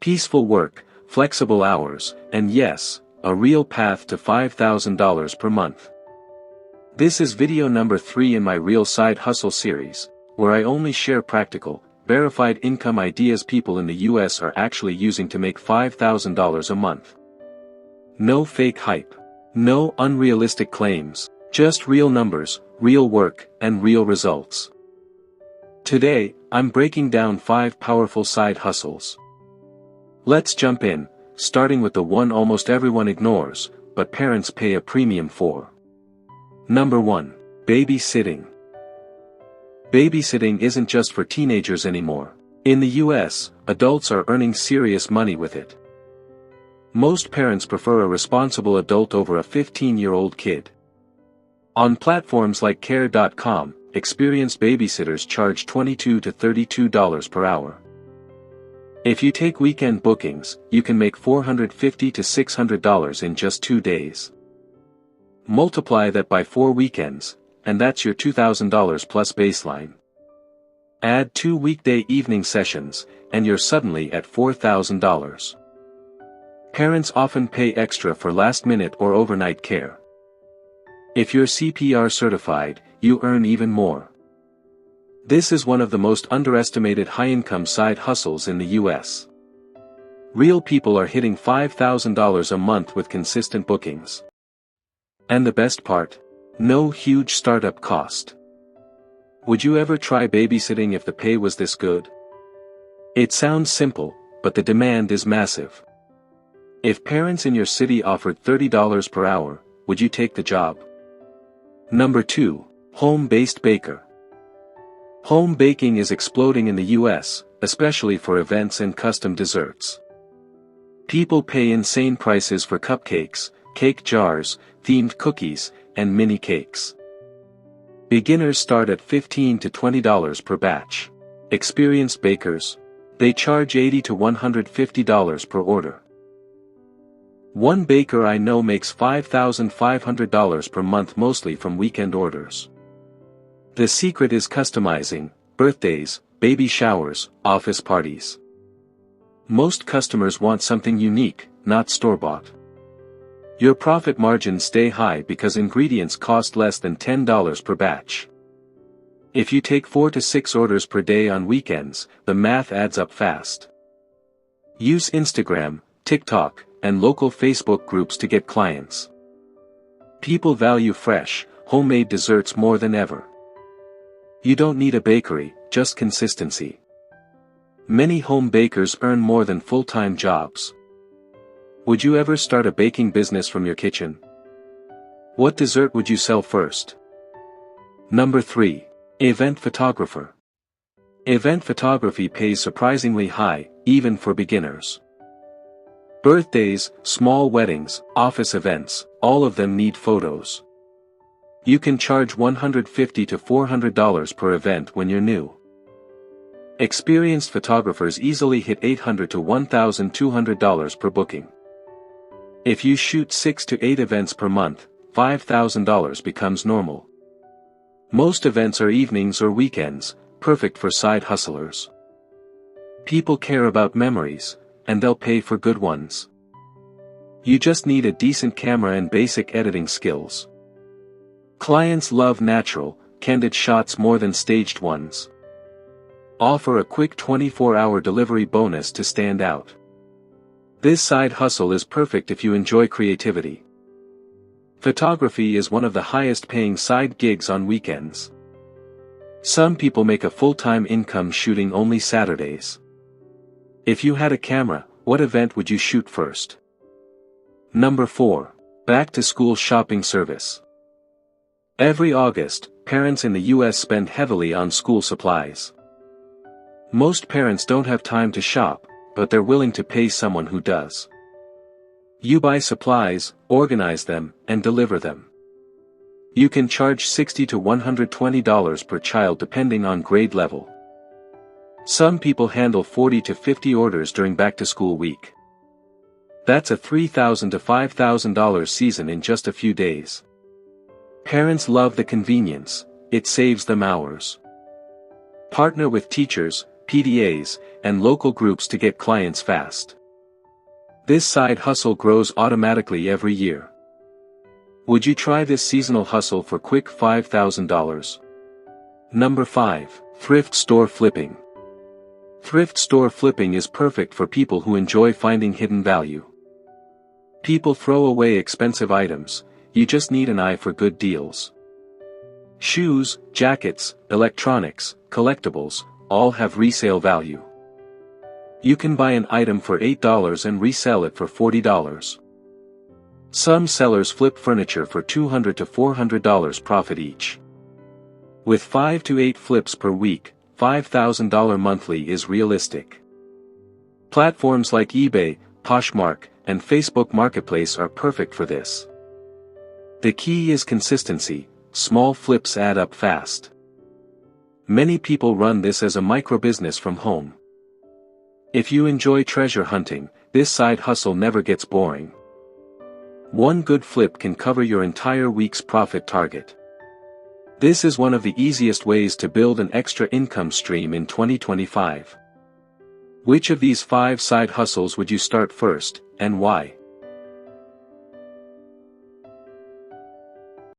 Peaceful work, flexible hours, and yes, a real path to $5,000 per month. This is video number 3 in my Real Side Hustle series, where I only share practical, verified income ideas people in the US are actually using to make $5,000 a month. No fake hype. No unrealistic claims. Just real numbers, real work, and real results. Today, I'm breaking down 5 powerful side hustles. Let's jump in, starting with the one almost everyone ignores, but parents pay a premium for. Number 1. Babysitting. Babysitting isn't just for teenagers anymore. In the US, adults are earning serious money with it. Most parents prefer a responsible adult over a 15-year-old kid. On platforms like Care.com, experienced babysitters charge $22 to $32 per hour. If you take weekend bookings, you can make $450 to $600 in just 2 days. Multiply that by 4 weekends, and that's your $2,000 plus baseline. Add 2 weekday evening sessions, and you're suddenly at $4,000. Parents often pay extra for last-minute or overnight care. If you're CPR certified, you earn even more. This is one of the most underestimated high-income side hustles in the US. Real people are hitting $5,000 a month with consistent bookings. And the best part? No huge startup cost. Would you ever try babysitting if the pay was this good? It sounds simple, but the demand is massive. If parents in your city offered $30 per hour, would you take the job? Number 2. Home-based baker. Home baking is exploding in the US, especially for events and custom desserts. People pay insane prices for cupcakes, cake jars, themed cookies, and mini cakes. Beginners start at $15 to $20 per batch. Experienced bakers, they charge $80 to $150 per order. One baker I know makes $5,500 per month mostly from weekend orders. The secret is customizing: birthdays, baby showers, office parties. Most customers want something unique, not store-bought. Your profit margins stay high because ingredients cost less than $10 per batch. If you take 4 to 6 orders per day on weekends, the math adds up fast. Use Instagram, TikTok, and local Facebook groups to get clients. People value fresh, homemade desserts more than ever. You don't need a bakery, just consistency. Many home bakers earn more than full-time jobs. Would you ever start a baking business from your kitchen? What dessert would you sell first? Number 3. Event photographer. Event photography pays surprisingly high, even for beginners. Birthdays, small weddings, office events, all of them need photos. You can charge $150 to $400 per event when you're new. Experienced photographers easily hit $800 to $1,200 per booking. If you shoot 6 to 8 events per month, $5,000 becomes normal. Most events are evenings or weekends, perfect for side hustlers. People care about memories, and they'll pay for good ones. You just need a decent camera and basic editing skills. Clients love natural, candid shots more than staged ones. Offer a quick 24-hour delivery bonus to stand out. This side hustle is perfect if you enjoy creativity. Photography is one of the highest-paying side gigs on weekends. Some people make a full-time income shooting only Saturdays. If you had a camera, what event would you shoot first? Number 4. Back-to-school shopping service. Every August, parents in the US spend heavily on school supplies. Most parents don't have time to shop, but they're willing to pay someone who does. You buy supplies, organize them, and deliver them. You can charge $60 to $120 per child depending on grade level. Some people handle 40 to 50 orders during back-to-school week. That's a $3,000 to $5,000 season in just a few days. Parents love the convenience, it saves them hours. Partner with teachers, PDAs, and local groups to get clients fast. This side hustle grows automatically every year. Would you try this seasonal hustle for quick $5,000? Number 5. Thrift store flipping. Thrift store flipping is perfect for people who enjoy finding hidden value. People throw away expensive items, you just need an eye for good deals. Shoes, jackets, electronics, collectibles, all have resale value. You can buy an item for $8 and resell it for $40. Some sellers flip furniture for $200 to $400 profit each. With 5 to 8 flips per week, $5,000 monthly is realistic. Platforms like eBay, Poshmark, and Facebook Marketplace are perfect for this. The key is consistency. Small flips add up fast. Many people run this as a micro-business from home. If you enjoy treasure hunting, this side hustle never gets boring. One good flip can cover your entire week's profit target. This is one of the easiest ways to build an extra income stream in 2025. Which of these 5 side hustles would you start first, and why?